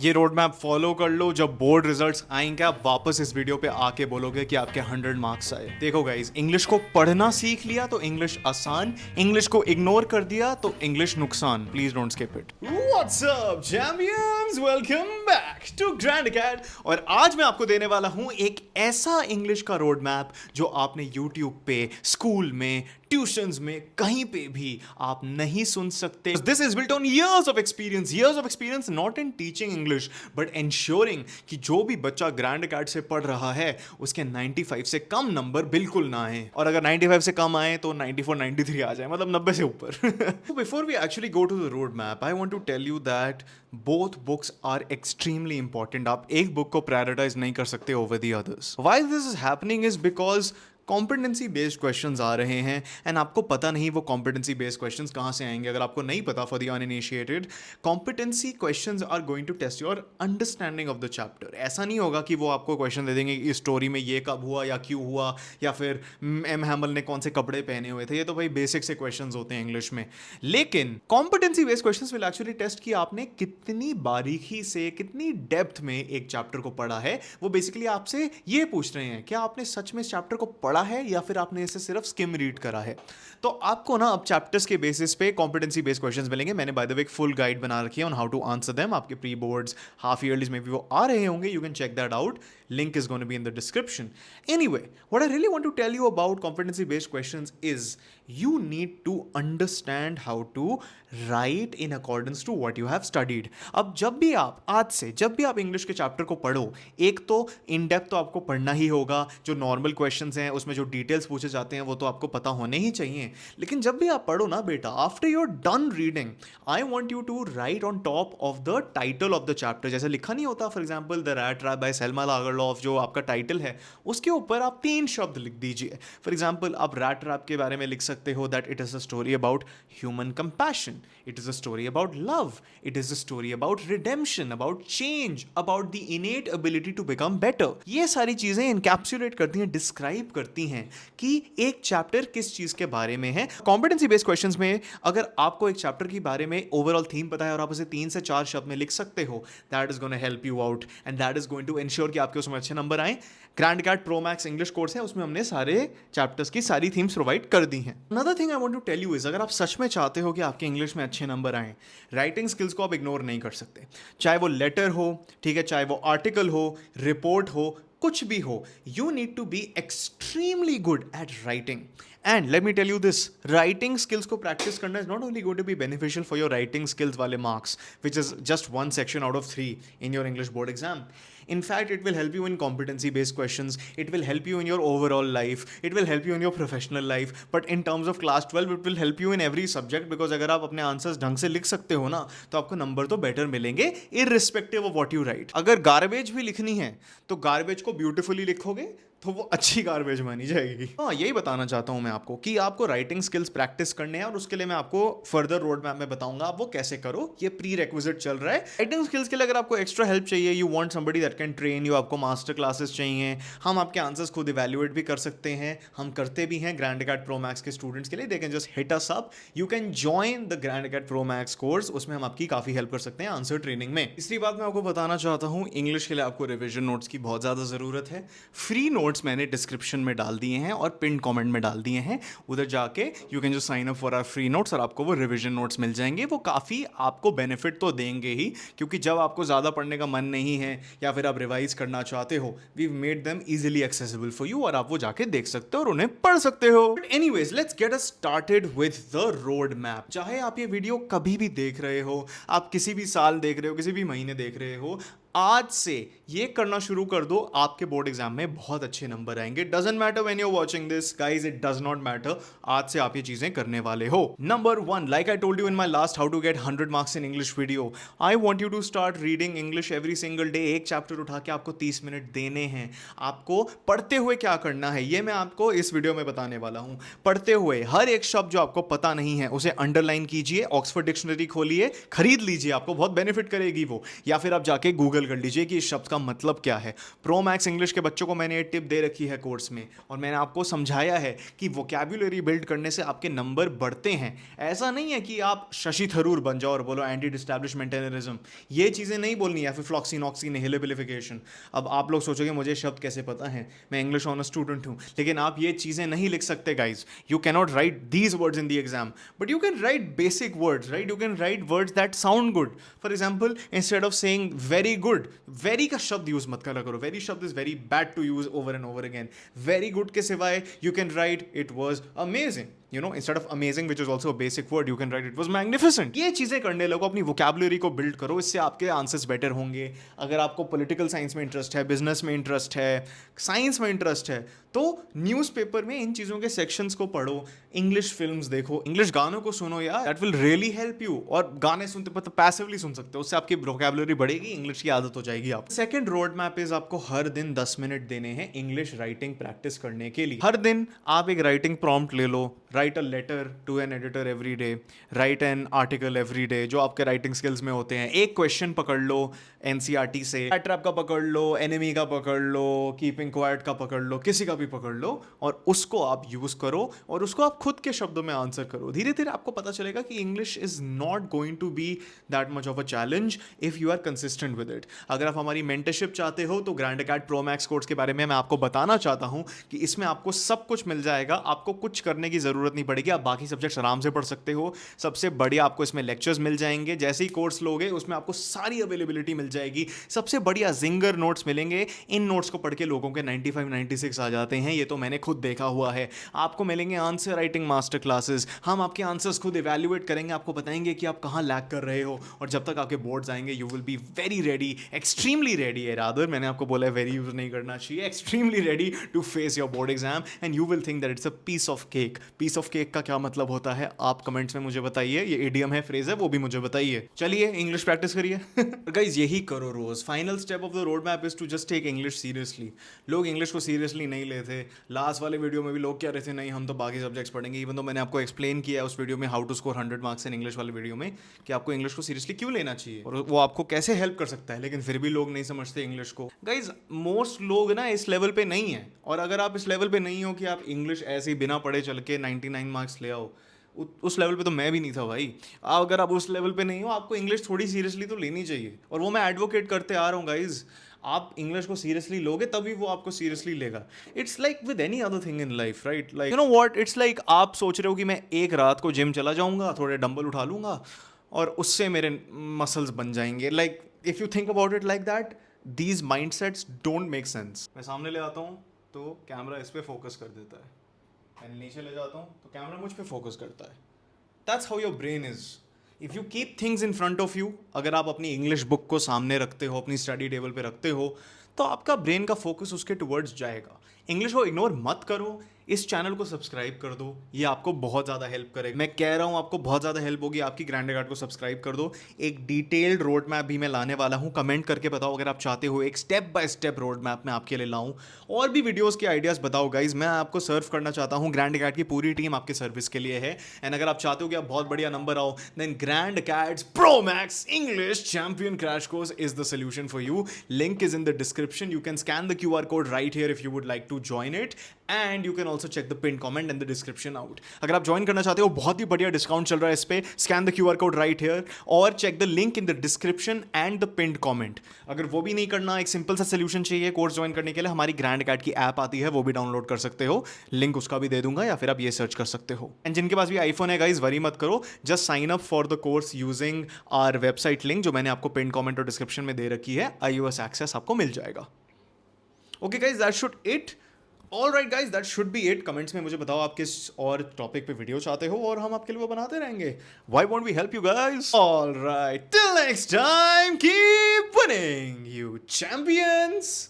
ये road map follow कर लो, जब बोर्ड रिजल्ट्स आएंगे आप वापस इस वीडियो पे आके बोलोगे कि आपके 100 मार्क्स आए। देखो गाइस, इंग्लिश को पढ़ना सीख लिया तो इंग्लिश आसान, इंग्लिश को इग्नोर कर दिया तो इंग्लिश नुकसान। Please don't skip it. What's up champions, welcome back to Grand Acad. और आज मैं आपको देने वाला हूं एक ऐसा इंग्लिश का रोड मैप जो आपने यूट्यूब पे, स्कूल में, ट्यूशंस में, कहीं पे भी आप नहीं सुन सकते। This is built on years of experience not in teaching English but ensuring कि जो भी बच्चा ग्रैंड अकेड से पढ़ रहा है उसके 95 से कम नंबर बिल्कुल ना आए, और अगर 95 से कम आए तो 94 93 आ जाए, मतलब 90 से ऊपर। Before we actually go to the road map, I want to tell you that both books are extremely important. आप एक बुक को प्रायोरिटाइज नहीं कर सकते over the others. Why this is happening is because competency based questions आ रहे हैं and आपको पता नहीं वो कॉम्पिटेंसी बेस्ड क्वेश्चंस कहाँ से आएंगे। अगर आपको नहीं पता, for the uninitiated, competency questions are going to test your understanding of the chapter. ऐसा नहीं होगा कि वो आपको क्वेश्चन दे देंगे इस स्टोरी में ये कब हुआ या क्यों हुआ, या फिर एम हैमल ने कौन से कपड़े पहने हुए थे। ये तो भाई बेसिक से क्वेश्चंस होते हैं इंग्लिश में। लेकिन competency based questions will actually test कि आपने कितनी बारीकी से, कितनी डेप्थ में एक चैप्टर को पढ़ा है। वो बेसिकली आपसे ये पूछ रहे हैं क्या आपने सच में इस चैप्टर को पढ़ा है या फिर आपने इसे सिर्फ स्किम रीड करा है। तो आपको ना अब चैप्टर्स के बेसिस पे कॉम्पिटेंसी बेस्ड क्वेश्चंस मिलेंगे। मैंने बाय द वे एक फुल गाइड बना रखी है on how to answer them. आपके प्री बोर्ड्स, हाफ ईयरलीज में भी वो आ रहे होंगे। You can check that out, link is gonna be in the description. Anyway, what I really want to tell you about competency based questions is you need to understand how to write in accordance to what you have studied। अब जब भी आप, आज से जब भी आप English के चैप्टर को पढ़ो, एक तो इन डेप्थ तो आपको पढ़ना ही होगा। जो नॉर्मल क्वेश्चंस हैं उसमें जो डिटेल्स पूछे जाते हैं वो तो आपको पता होने ही चाहिए। लेकिन जब भी आप पढ़ो ना बेटा, after you're done reading, I want you to write on top of the title of the chapter. जैसे लिखा नहीं होता, for example the Rat Trap by Selma Lagerlof, जो आपका टाइटल है उसके ऊपर आप 3 शब्द लिख दीजिए। फॉर एग्जाम्पल आप रैट ट्रैप के बारे में लिख सकते हो that it is a story about human compassion, it is a story about love, it is a story about redemption, about change, about the innate ability to become better। ये सारी चीजें encapsulate करती हैं, डिस्क्राइब करती हैं कि एक chapter किस चीज के बारे में है। कॉम्पिटेंसी बेस्ड क्वेश्चंस में अगर आपको एक चैप्टर के बारे में ओवरऑल थीम पता है और आप उसे 3 से 4 शब्द में लिख सकते हो, that is gonna help you out and that is going to ensure कि आपके उसमें अच्छे नंबर आए। Grand Acad Pro Max English course है, उसमें हमने सारे चैप्टर्स की सारी थीम्स प्रोवाइड कर दी हैं। Another thing I want to tell you is, अगर आप सच में चाहते हो कि आपके इंग्लिश में अच्छे नंबर आए, राइटिंग स्किल्स को आप इग्नोर नहीं कर सकते। चाहे वो लेटर हो, ठीक है, चाहे वो आर्टिकल हो, रिपोर्ट हो, कुछ भी हो, you need to be extremely good at writing. And let me tell you this, writing skills को प्रैक्टिस करना is not only going to be beneficial for your writing skills वाले marks, which is just 1 section out of 3 in your English board exam. In fact, it will help you in competency based questions, it will help you in your overall life, it will help you in your professional life, but in terms of class 12 it will help you in every subject, because अगर आप अपने answers ढंग से लिख सकते हो ना तो आपको नंबर तो बेटर मिलेंगे irrespective of what you write। अगर गार्बेज भी लिखनी है तो गार्बेज को ब्यूटिफुली लिखोगे तो वो अच्छी गार्बेज मानी जाएगी। हाँ, यही बताना चाहता हूँ मैं आपको कि आपको राइटिंग स्किल्स प्रैक्टिस करने हैं, और उसके लिए मैं आपको फर्दर रोड मैप में बताऊंगा आप वो कैसे करो। ये प्री रेक्विजिट चल रहा है। राइटिंग स्किल्स के लिए अगर आपको एक्स्ट्रा हेल्प चाहिए, you want somebody that can train you, आपको मास्टर क्लासेस चाहिए, हम आपके आंसर्स खुद इवैल्यूएट भी कर सकते हैं, हम करते भी हैं ग्रैंड अकेड प्रो मैक्स के स्टूडेंट्स के लिए। They can just hit us up, you can join the Grand Acad Pro Max course, उसमें हम आपकी काफी हेल्प कर सकते हैं आंसर ट्रेनिंग में। तीसरी बात मैं आपको बताना चाहता हूँ, इंग्लिश के लिए आपको रिविजन नोट्स की बहुत ज्यादा जरूरत है। फ्री नोट्स मैंने डिस्क्रिप्शन में डाल दिए हैं और पिन कमेंट में डाल दिए हैं, उधर जाके यू कैन जो sign up for our free notes और आपको वो रिवीजन नोट्स मिल जाएंगे। वो काफ़ी आपको बेनिफिट तो देंगे ही, क्योंकि जब आपको ज़्यादा पढ़ने का मन नहीं है या फिर आप रिवाइज करना चाहते हो, we made them easily accessible for you, और आप वो जाके देख सकते हो और उन्हें पढ़ सकते हो। But anyways, let's get us started with the road map. चाहे आप ये वीडियो कभी भी देख रहे हो, आप किसी भी साल देख रहे हो, किसी भी महीने देख रहे हो, आज से ये करना शुरू कर दो, आपके बोर्ड एग्जाम में बहुत अच्छे नंबर आएंगे। Doesn't matter when you are watching this guys, it does not matter, आज से आप ये चीजें करने वाले हो। Number 1, like I told you in my last how to get 100 marks in English video, I want you to start reading English every single day. एक chapter उठा के आपको 30 मिनट देने हैं। आपको पढ़ते हुए क्या करना है ये मैं आपको इस वीडियो में बताने वाला हूं। पढ़ते हुए हर एक शब्द जो आपको पता नहीं है उसे अंडरलाइन कीजिए, ऑक्सफोर्ड डिक्शनरी खोलिए, खरीद लीजिए, आपको बहुत बेनिफिट करेगी वो, या फिर आप जाके गूगल गूगल कर लीजिए कि इस शब्द का मतलब क्या है। प्रो मैक्स इंग्लिश के बच्चों को मैंने ये टिप दे रखी है कोर्स में, और मैंने आपको समझाया है कि वोकैब्युलरी बिल्ड करने से आपके नंबर बढ़ते हैं। ऐसा नहीं है कि आप शशि थरूर बन जाओ और बोलो एंटी डिस्टैब्लिशमेंटलिज्म, ये चीज़ें नहीं बोलनी, या फिर फ्लॉक्सीनॉक्सी निहिलिबिलिफिकेशन। अब आप लोग सोचोगे मुझे शब्द कैसे पता है, मैं इंग्लिश ऑनर स्टूडेंट हूँ, लेकिन आप ये चीज़ें नहीं लिख सकते guys. You cannot write these words in the exam, but you can write basic words, right? You can write words that sound good. For example, instead of saying very good, very का शब्द use मत करा करो, very शब्द is very bad to use over and over again. Very good के सिवाय you can write it was amazing, you know, instead of amazing, which is also a basic word, you can write it was magnificent. ये चीज़ें करने लगो, अपनी vocabulary को build करो, इससे आपके आंसर्स बेटर होंगे। अगर आपको पॉलिटिकल साइंस में इंटरेस्ट है, बिजनेस में इंटरेस्ट है, साइंस में इंटरेस्ट है, तो न्यूज़पेपर में इन चीज़ों के सेक्शंस को पढ़ो, इंग्लिश फिल्म्स देखो, इंग्लिश गानों को सुनो यार, that will really help you. और गाने सुनते मतलब पैसिवली सुन सकते हो, उससे आपकी वोकैबुलरी बढ़ेगी, इंग्लिश की आदत हो जाएगी आप। सेकंड रोड मैप इज आपको हर दिन 10 मिनट देने हैं इंग्लिश राइटिंग प्रैक्टिस करने के लिए। हर दिन आप एक राइटिंग प्रॉम्प्ट ले लो, write a letter to an editor every day, write an article every day, जो आपके राइटिंग स्किल्स में होते हैं। एक क्वेश्चन पकड़ लो एनसीईआरटी से, ट्रैप का पकड़ लो, एनिमी का पकड़ लो, कीपिंग क्वाइट का पकड़ लो, किसी का भी पकड़ लो, और उसको आप यूज करो और उसको आप खुद के शब्दों में आंसर करो। धीरे धीरे आपको पता चलेगा कि English is not going to be that much of a challenge if you are consistent with it. अगर आप हमारी मेंटरशिप चाहते हो तो Grand Academy Pro Max course के बारे में मैं आपको बताना चाहता हूं कि इसमें आपको सब कुछ मिल जाएगा, आपको कुछ करने की जरूरत नहीं पड़ेगी, आप बाकी सब्जेक्ट्स आराम से पढ़ सकते हो। सबसे बढ़िया आपको इसमें लेक्चर्स मिल जाएंगे, जैसे ही कोर्स लोगे उसमें आपको सारी अवेलेबिलिटी मिल जाएगी, सबसे बढ़िया जिंगर नोट्स मिलेंगे। इन नोट्स को पढ़ के लोगों के 95 96 आ जाते हैं, ये तो मैंने खुद देखा हुआ है। आपको मिलेंगे आंसर राइटिंग मास्टर क्लासेस, हम आपके आंसर्स खुद इवैल्यूएट करेंगे, आपको बताएंगे कि आप कहाँ लैग कर रहे हो, और जब तक आपके बोर्ड्स आएंगे you will be very ready, extremely ready है रादर, मैंने आपको बोला है वेरी यूज नहीं करना चाहिए, extremely ready to face your board exam, and you will think that it's a piece of cake. Piece of cake का क्या मतलब होता है आप कमेंट्स में मुझे बताइए, ये इडियम है, फ्रेज है, वो भी मुझे बताइए। चलिए इंग्लिश प्रैक्टिस करिए। गाइस यही करो रोज। Final step of the road map is to just take English seriously. लोग इंग्लिश को सीरियसली नहीं लेते। लास्ट वाले वीडियो में भी लोग कह रहे थे नहीं हम तो बाकी सब्जेक्ट्स पढ़ेंगे, इवन तो मैंने आपको एक्सप्लेन किया उस वीडियो में how to score 100 marks in English वाले वीडियो में कि आपको इंग्लिश को सीरियसली क्यों लेना चाहिए और वो आपको कैसे हेल्प कर सकता है, लेकिन फिर भी लोग नहीं समझते इंग्लिश को। गाइज मोस्ट लोग ना इस लेवल पे नहीं है, और अगर आप इस लेवल पे नहीं हो कि आप इंग्लिश ऐसे ही बिना पढ़े चल के 99 मार्क्स ले आओ, उस लेवल पे तो मैं भी नहीं था भाई। अगर आप उस लेवल पे नहीं हो, आपको इंग्लिश थोड़ी सीरियसली तो लेनी चाहिए, और वो मैं एडवोकेट करते आ रहा हूँ गाइज। आप इंग्लिश को सीरियसली लोगे तभी वो आपको सीरियसली लेगा। It's like with any other thing in life, right? Like you know what, it's like आप सोच रहे हो कि मैं एक रात को जिम चला जाऊंगा, थोड़े डंबल उठा लूंगा और उससे मेरे मसल्स बन जाएंगे। Like if you think about it like that, these mindsets don't make sense. मैं सामने ले आता हूँ तो कैमरा इस पर फोकस कर देता है, मैं नीचे ले जाता हूँ तो कैमरा मुझ पे फोकस करता है। That's how your brain is. If you keep things in front of you, अगर आप अपनी इंग्लिश बुक को सामने रखते हो, अपनी स्टडी टेबल पे रखते हो, तो आपका ब्रेन का फोकस उसके टुवर्ड्स जाएगा। इंग्लिश को इग्नोर मत करो, इस चैनल को सब्सक्राइब कर दो, ये आपको बहुत ज़्यादा हेल्प करेगा। मैं कह रहा हूँ आपको बहुत ज़्यादा हेल्प होगी, आपकी ग्रैंड अकेडमी को सब्सक्राइब कर दो। एक डिटेल्ड रोड मैप भी मैं लाने वाला हूँ, कमेंट करके बताओ अगर आप चाहते हो एक step by step road map मैं आपके लिए लाऊं। और भी वीडियोस के आइडियाज़ बताओ गाइज, मैं आपको सर्व करना चाहता हूँ। ग्रैंड अकेडमी की पूरी टीम आपके सर्विस के लिए है, एंड अगर आप चाहते हो कि आप बहुत बढ़िया नंबर आओ, then Grand Academy Pro Max English champion crash course is the solution for you. Link is in the description, you can scan the QR code right here if you would like to join it, and you can also check the pin comment and the description out. अगर आप join करना चाहते हो, बहुत ही बढ़िया discount चल रहा है इस पे, scan the QR code right here और check the link in the description and the pinned comment. अगर वो भी नहीं करना, एक सिंपल सा सोल्यूशन चाहिए कोर्स ज्वाइन करने के लिए, हमारी ग्रैंड अकेडमी की ऐप आती है, वो भी डाउनलोड कर सकते हो, लिंक उसका भी दे दूंगा, या फिर आप ये सर्च कर सकते हो। एंड जिनके पास भी आईफोन है गाइज, वरी मत करो, just sign up for the course using our website link जो मैंने आपको पिन कमेंट और डिस्क्रिप्शन में दे रखी है। iOS एक्सेस आपको मिल जाएगा। Okay guys, that should it. All right guys, that should be it. Comments में मुझे बताओ आप किस और टॉपिक पे वीडियो चाहते हो, और हम आपके लिए वो बनाते रहेंगे। Why won't we help you guys? All right, till next time, keep winning, you champions.